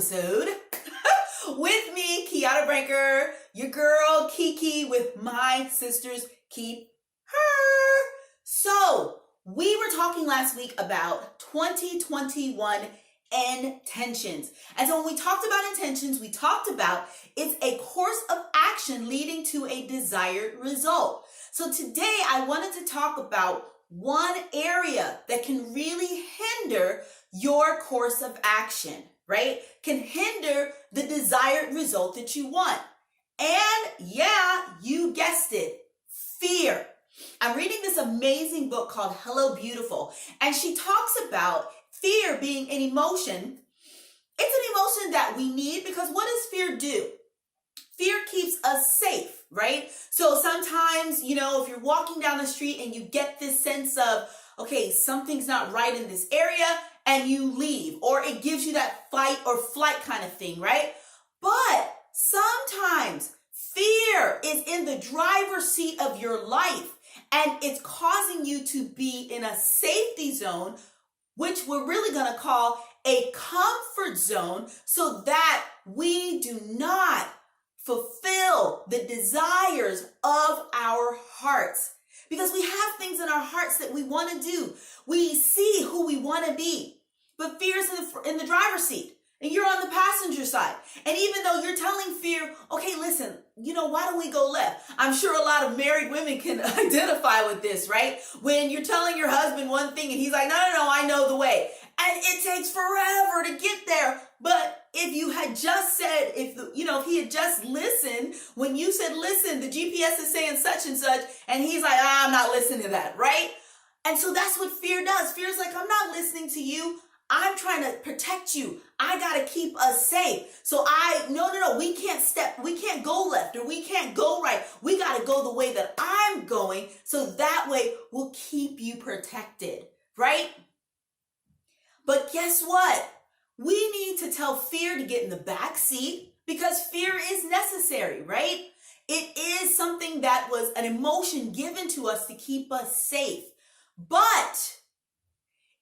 episode with me, Kiana Branker, your girl Kiki with My Sisters Keep Her. So, we were talking last week about 2021 intentions. And so when we talked about intentions, we talked about it's a course of action leading to a desired result. So today I wanted to talk about one area that can really hinder your course of action, right? Can hinder the desired result that you want. And yeah, you guessed it, fear. I'm reading this amazing book called Hello Beautiful, and she talks about fear being an emotion. It's an emotion that we need because what does fear do? Fear keeps us safe, right? So sometimes, if you're walking down the street and you get this sense of, okay, something's not right in this area, and you leave, or it gives you that fight or flight kind of thing, right? But sometimes fear is in the driver's seat of your life, and it's causing you to be in a safety zone, which we're really going to call a comfort zone, so that we do not fulfill the desires of our hearts. Because we have things in our hearts that we want to do. We see who we want to be. But fear's in the driver's seat. And you're on the passenger side. And even though you're telling fear, okay, listen, why don't we go left? I'm sure a lot of married women can identify with this, right? When you're telling your husband one thing and he's like, no, I know the way. And it takes forever to get there. But if you had just said, if he had just listened, when you said, listen, the GPS is saying such and such, and he's like, I'm not listening to that, right? And so that's what fear does. Fear's like, I'm not listening to you. I'm trying to protect you. I got to keep us safe. So no, we can't go left or we can't go right. We got to go the way that I'm going. So that way we'll keep you protected, right? But guess what? We need to tell fear to get in the back seat because fear is necessary, right? It is something that was an emotion given to us to keep us safe. But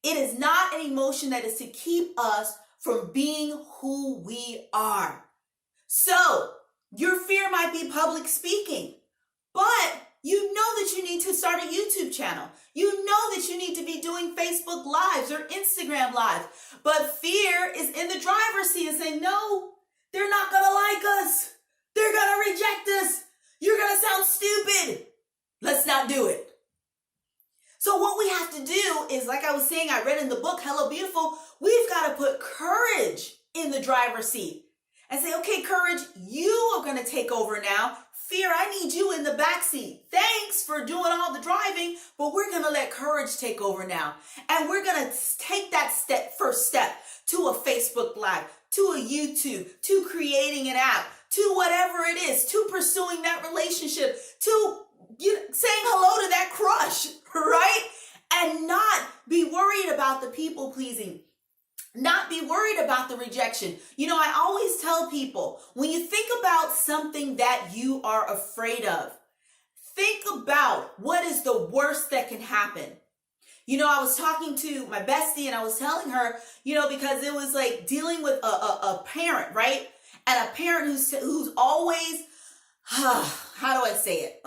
it is not an emotion that is to keep us from being who we are. So your fear might be public speaking, but you know that you need to start a YouTube channel. You know that you need to be doing Facebook Lives or Instagram Lives. But fear is in the driver's seat and saying, no, they're not going to like us. They're going to reject us. You're going to sound stupid. Let's not do it. So what we have to do is, like I was saying, I read in the book, Hello Beautiful, we've got to put courage in the driver's seat and say, okay, courage, you are going to take over now. Fear, I need you in the back seat. Thanks for doing all the driving, but we're going to let courage take over now. And we're going to take that first step to a Facebook Live, to a YouTube, to creating an app, to whatever it is, to pursuing that relationship, to saying hello to that crush, right? And not be worried about the people pleasing. Not be worried about the rejection. I always tell people, when you think about something that you are afraid of, think about what is the worst that can happen. I was talking to my bestie and I was telling her, because it was like dealing with a parent, right? And a parent who's always, how do I say it?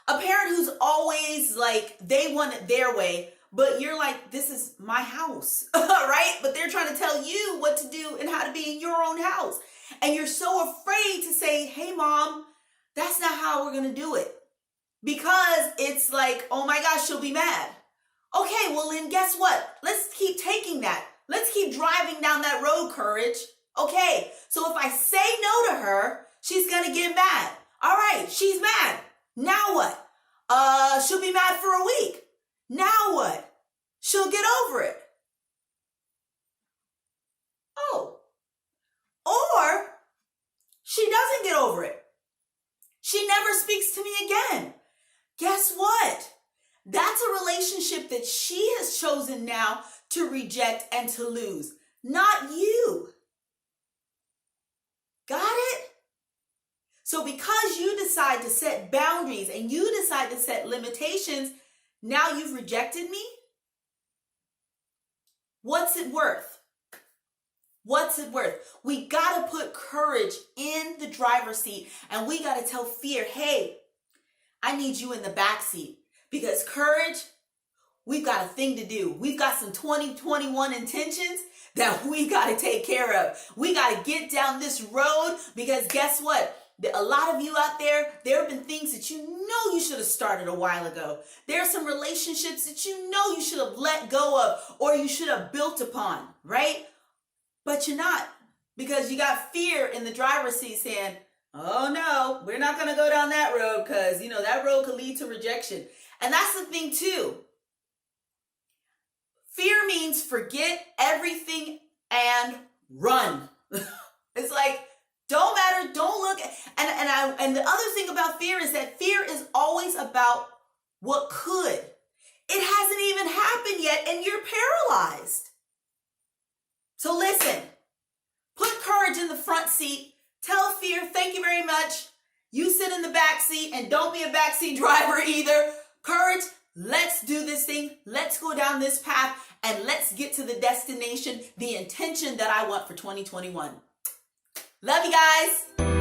A parent who's always like, they want it their way, but you're like, this is my house, right? But they're trying to tell you what to do and how to be in your own house. And you're so afraid to say, hey, mom, that's not how we're going to do it. Because it's like, oh my gosh, she'll be mad. Okay, well then guess what? Let's keep taking that. Let's keep driving down that road, courage. Okay, so if I say no to her, she's going to get mad. All right, she's mad. Now what? She'll be mad for a week. Now what? She'll get over it. Oh. Or she doesn't get over it. She never speaks to me again. Guess what? That's a relationship that she has chosen now to reject and to lose, not you. Got it? So because you decide to set boundaries and you decide to set limitations, now you've rejected me? What's it worth? What's it worth? We got to put courage in the driver's seat, and we got to tell fear, hey, I need you in the back seat, because courage, we've got a thing to do. We've got some 2021 intentions that we got to take care of. We got to get down this road, because guess what? A lot of you out there have been things that you know you should have started a while ago. There are some relationships that you know you should have let go of, or you should have built upon, right? But you're not, because you got fear in the driver's seat saying, oh no, we're not going to go down that road, because, that road could lead to rejection. And that's the thing too. Fear means forget everything and run. It's like, don't matter, don't look. And the other thing about fear is that fear is always about what could. It hasn't even happened yet, and you're paralyzed. So listen, put courage in the front seat. Tell fear, thank you very much. You sit in the back seat, and don't be a backseat driver either. Courage, let's do this thing. Let's go down this path, and let's get to the destination, the intention that I want for 2021. Love you guys.